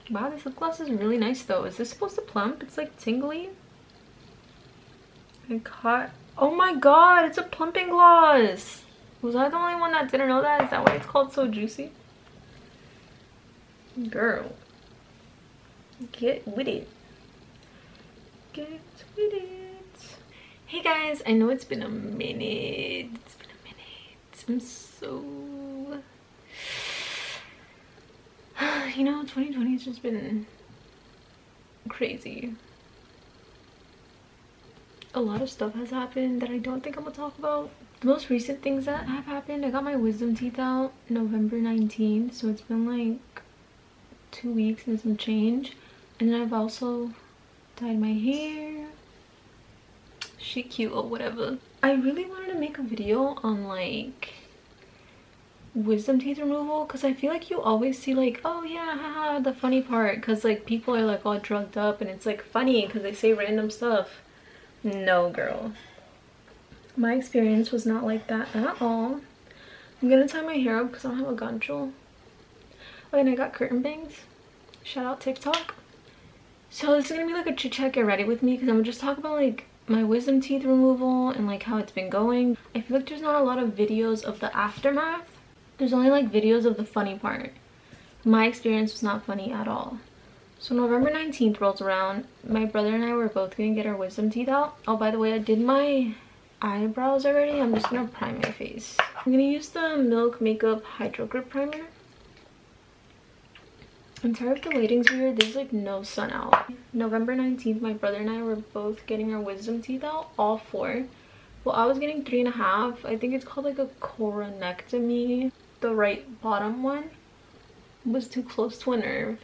Wow, this lip gloss is really nice though. Is this supposed to plump? It's like tingly. I caught. Oh my god, it's a plumping gloss. Was I the only one that didn't know that? Is that why it's called So Juicy? Girl, get with it. Get with it. Hey guys, I know it's been a minute. It's been a minute. I'm so... You know, 2020 has just been crazy. A lot of stuff has happened that I don't think I'm gonna talk about. The most recent things that have happened, I got my wisdom teeth out November 19th, so it's been like 2 weeks and some change. And then I've also dyed my hair. She cute or whatever. I really wanted to make a video on like wisdom teeth removal, because I feel like you always see like, oh yeah, haha, the funny part, because like people are like all drugged up and it's like funny because they say random stuff. No girl, my experience was not like that at all. I'm gonna tie my hair up because I don't have a gancho. Oh, and I got curtain bangs. Shout out TikTok. So this is gonna be like a chit chat get ready with me, because I'm gonna just talk about like my wisdom teeth removal and like how it's been going. I feel like there's not a lot of videos of the aftermath. There's only like videos of the funny part. My experience was not funny at all. So November 19th rolls around. My brother and I were both gonna get our wisdom teeth out. Oh, by the way, I did my eyebrows already. I'm just gonna prime my face. I'm gonna use the Milk Makeup Hydro Grip Primer. I'm sorry if the lighting's weird. There's like no sun out. November 19th, my brother and I were both getting our wisdom teeth out, all 4. Well, I was getting 3.5. I think it's called like a coronectomy. The right bottom one was too close to a nerve.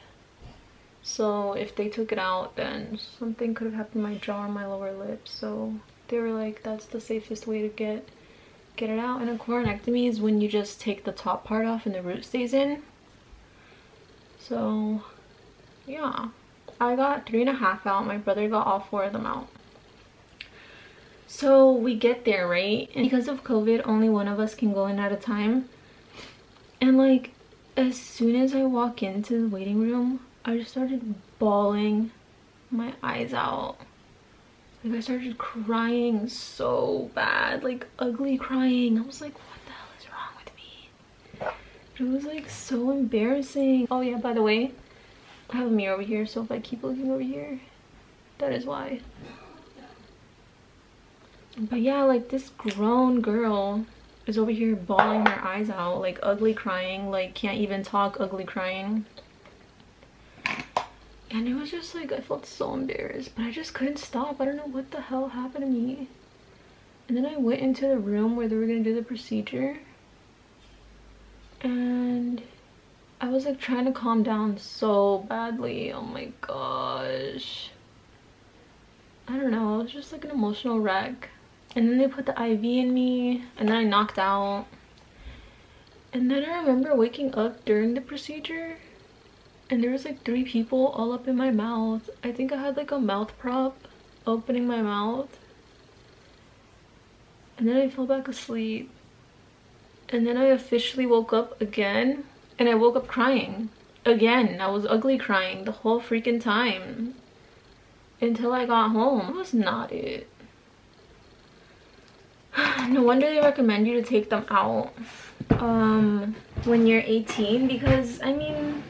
So if they took it out, then something could have happened to my jaw or my lower lip. So they were like, that's the safest way to get it out. And a coronectomy is when you just take the top part off and the root stays in. So yeah, I got 3.5 out. My brother got all 4 of them out. So we get there, right? And because of COVID, only one of us can go in at a time. And like, as soon as I walk into the waiting room, I just started bawling my eyes out. Like, I started crying so bad, like ugly crying. I was like, what the hell is wrong with me? It was like so embarrassing. Oh yeah, by the way, I have a mirror over here, so if I keep looking over here, that is why. But yeah, like this grown girl is over here bawling her eyes out, like ugly crying, like can't even talk, ugly crying. And it was just like, I felt so embarrassed, but I just couldn't stop. I don't know what the hell happened to me. And then I went into the room where they were gonna do the procedure, and I was like trying to calm down so badly. Oh my gosh, I don't know, it was just like an emotional wreck. And then they put the IV in me, and then I knocked out. And then I remember waking up during the procedure, and there was like 3 people all up in my mouth. I think I had like a mouth prop opening my mouth. And then I fell back asleep. And then I officially woke up again, and I woke up crying again. I was ugly crying the whole freaking time until I got home. That was not it. No wonder they recommend you to take them out when you're 18, because I mean,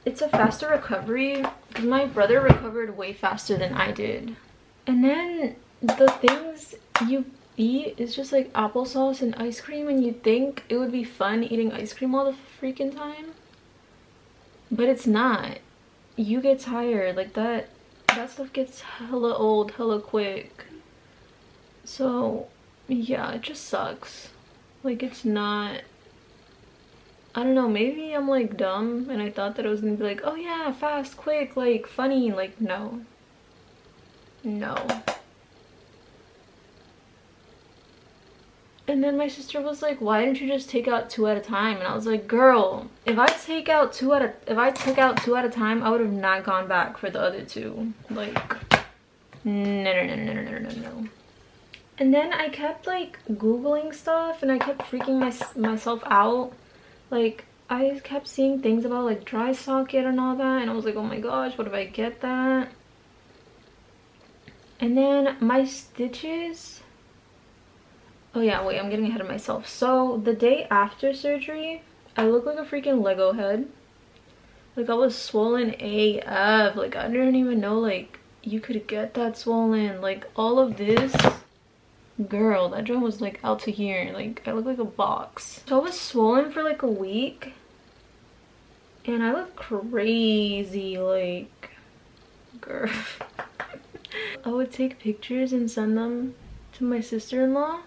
it's a faster recovery, because my brother recovered way faster than I did. And then the things you eat is just like applesauce and ice cream, and you think it would be fun eating ice cream all the freaking time, but it's not. You get tired. Like that stuff gets hella old hella quick. So yeah, it just sucks. Like, it's not, I don't know, maybe I'm like dumb and I thought that it was gonna be like, oh yeah, fast, quick, like funny. Like, no. And then my sister was like, why didn't you just take out 2 at a time? And I was like, girl, if I took out 2 at a time, I would have not gone back for the other 2. Like, no. And then I kept like googling stuff, and I kept freaking myself out. Like, I kept seeing things about like dry socket and all that, and I was like, oh my gosh, what if I get that? And then my stitches, oh yeah, wait, I'm getting ahead of myself. So the day after surgery, I look like a freaking Lego head. Like I was swollen AF. Like I didn't even know like you could get that swollen. Like all of this, girl, that joint was like out to here. Like I look like a box. So I was swollen for like a week, and I look crazy. Like, girl. I would take pictures and send them to my sister-in-law,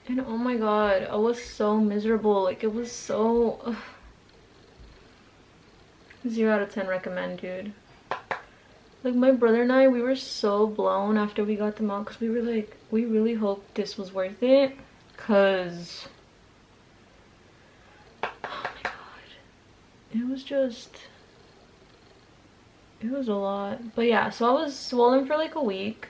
and oh my god, I was so miserable. Like it was so ugh. 0 out of 10 recommend, dude. Like my brother and I, we were so blown after we got them out, because we were like, we really hoped this was worth it, because oh my god, it was just, it was a lot. But yeah, so I was swollen for like a week,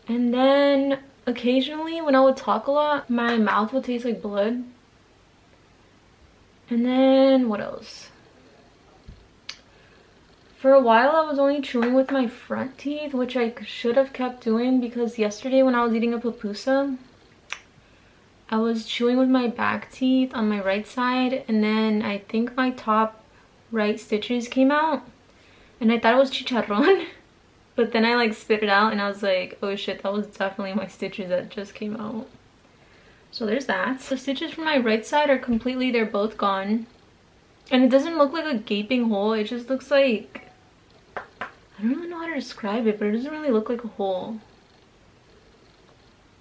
and then occasionally when I would talk a lot, my mouth would taste like blood. And then what else? For a while, I was only chewing with my front teeth, which I should have kept doing, because yesterday when I was eating a pupusa, I was chewing with my back teeth on my right side, and then I think my top right stitches came out, and I thought it was chicharrón, but then I like spit it out, and I was like, oh shit, that was definitely my stitches that just came out. So there's that. The stitches from my right side are completely, they're both gone, and it doesn't look like a gaping hole. It just looks like, I don't really know how to describe it, but it doesn't really look like a hole.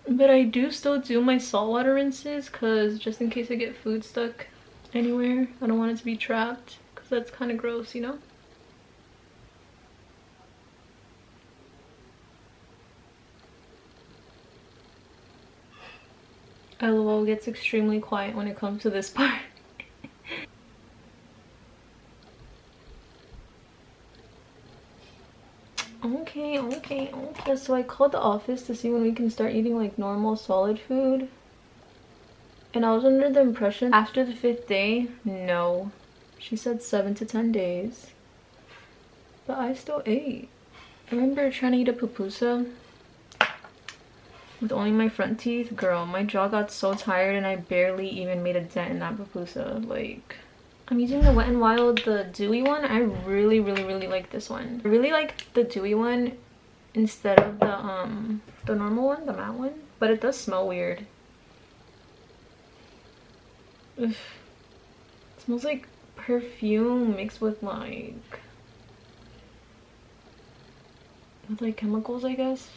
But I do still do my saltwater rinses, because just in case I get food stuck anywhere, I don't want it to be trapped, because that's kind of gross, you know? LOL gets extremely quiet when it comes to this part. Okay. So I called the office to see when we can start eating like normal solid food. And I was under the impression after the 5th day, no. She said 7 to 10 days. But I still ate. I remember trying to eat a pupusa with only my front teeth. Girl, my jaw got so tired and I barely even made a dent in that pupusa. Like, I'm using the Wet n Wild, the dewy one. I really like this one. I really like the dewy one instead of the normal one, the matte one. But it does smell weird. Ugh. It smells like perfume mixed with like chemicals, I guess.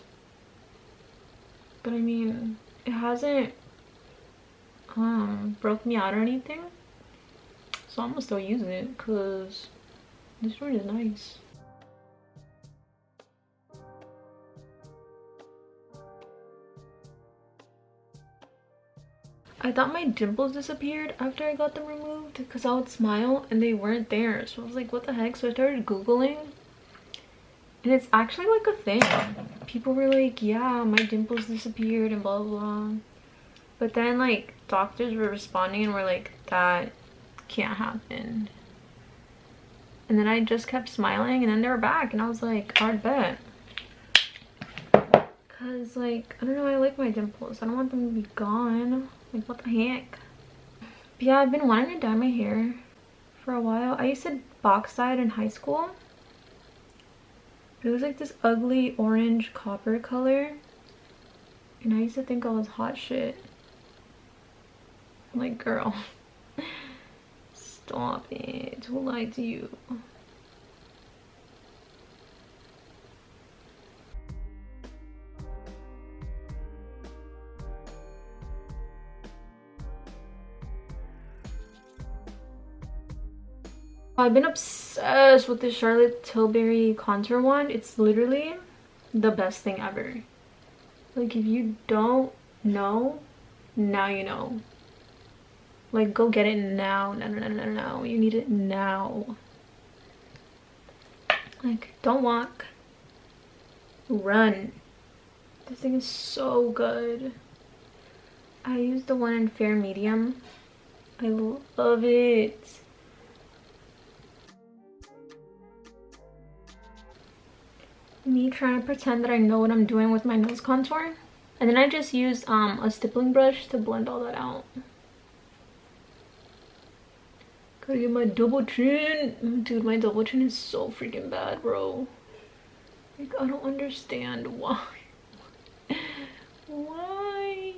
But I mean, it hasn't broke me out or anything, so I'm gonna still use it because this one is nice. I thought my dimples disappeared after I got them removed, because I would smile and they weren't there. So I was like, what the heck? So I started Googling, and it's actually like a thing. People were like, yeah, my dimples disappeared and blah blah blah. But then like doctors were responding and were like, that can't happen. And then I just kept smiling, and then they were back, and I was like, hard bet. Cause like, I don't know, I like my dimples. I don't want them to be gone. Like, what the heck? But yeah, I've been wanting to dye my hair for a while. I used to box dye it in high school. It was like this ugly orange copper color, and I used to think I was hot shit. I'm like, girl, stop it. Who lied to you? I've been obsessed with this Charlotte Tilbury contour wand. It's literally the best thing ever. Like, if you don't know, now you know. Like, go get it now. No. You need it now. Like, don't walk. Run. This thing is so good. I used the one in fair medium. I love it. Me trying to pretend that I know what I'm doing with my nose contour. And then I just used a stippling brush to blend all that out. Gotta get my double chin. Dude, my double chin is so freaking bad, bro. Like, I don't understand why. Why?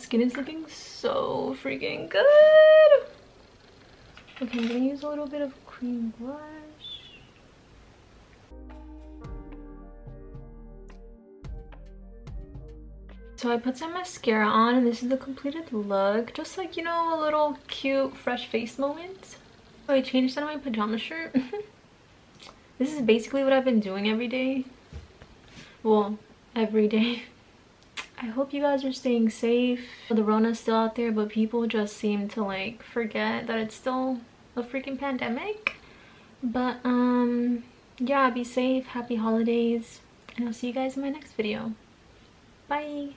Skin is looking so freaking good. Okay, I'm gonna use a little bit of cream blush. So I put some mascara on and this is the completed look. Just like, you know, a little cute fresh face moment. So I changed out of my pajama shirt. This is basically what I've been doing every day. Well, every day. I hope you guys are staying safe. The Rona's still out there, but people just seem to like forget that it's still a freaking pandemic. But yeah, be safe, happy holidays, and I'll see you guys in my next video. Bye.